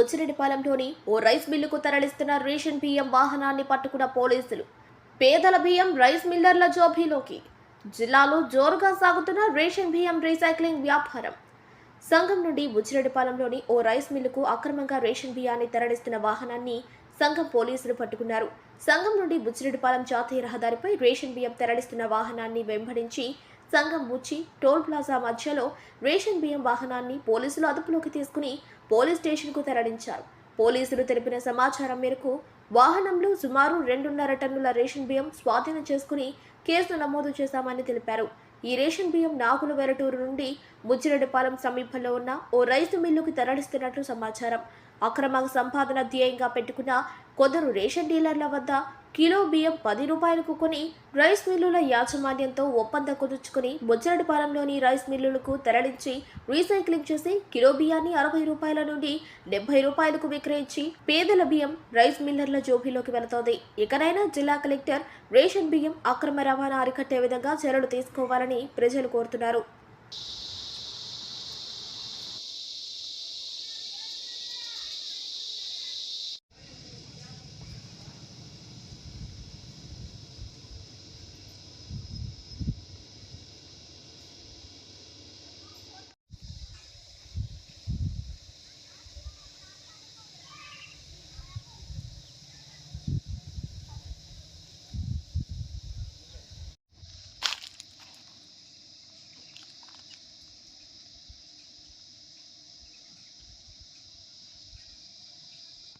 బుచ్చిరెడ్డిపాలెంలోని ఓ rice మిల్లుకు తరలిస్తున్న ration బియ్యం వాహనాన్ని పట్టుకున్న పోలీసులు. పేదల బియ్యం రైస్ మిల్లర్ల జోబీలోకి. జిల్లాలో జోరుగా సాగుతున్న రేషన్ బియ్యం రీసైక్లింగ్ వ్యాపారం. సంఘం నుండి బుచ్చిరెడ్డిపాలెంలోని ఓ రైస్ మిల్లుకు అక్రమంగా రేషన్ బియ్యాన్ని తరలిస్తున్న వాహనాన్ని సంఘం పోలీసులు పట్టుకున్నారు. సంఘం నుండి బుచ్చిరెడ్డిపాలెం జాతీయ రహదారిపై రేషన్ బియ్యం తరలిస్తున్న వాహనాన్ని వెంబడించి సంఘం బుచ్చి టోల్ ప్లాజా మధ్యలో రేషన్ బియ్యం వాహనాన్ని పోలీసులు అదుపులోకి తీసుకుని పోలీస్ స్టేషన్కు తరలించారు. పోలీసులు తెలిపిన సమాచారం మేరకు వాహనంలో సుమారు 2.5 టన్నుల రేషన్ బియ్యం స్వాధీనం చేసుకుని కేసు నమోదు చేశామని తెలిపారు. ఈ రేషన్ బియ్యం నాగుల వెరటూరు నుండి బుచ్చిరెడ్డిపాలెం సమీపంలో ఉన్న ఓ రైసు మిల్లుకు తరలిస్తున్నట్లు సమాచారం. అక్రమ సంపాదన ధ్యేయంగా పెట్టుకున్న కొందరు రేషన్ డీలర్ల వద్ద కిలో బియ్యం 10 రూపాయలకు కొని రైస్ మిల్లుల యాజమాన్యంతో ఒప్పందం కుదుర్చుకుని బుచ్చిరెడ్డిపాలెంలోని రైస్ మిల్లులకు తరలించి రీసైక్లింగ్ చేసి కిలో బియ్యాన్ని 60 రూపాయల నుండి 70 రూపాయలకు విక్రయించి పేదల బియ్యం రైస్ మిల్లర్ల జోబీలోకి వెళుతోంది. ఇకనైనా జిల్లా కలెక్టర్ రేషన్ బియ్యం అక్రమ రవాణా అరికట్టే విధంగా చర్యలు తీసుకోవాలని ప్రజలు కోరుతున్నారు.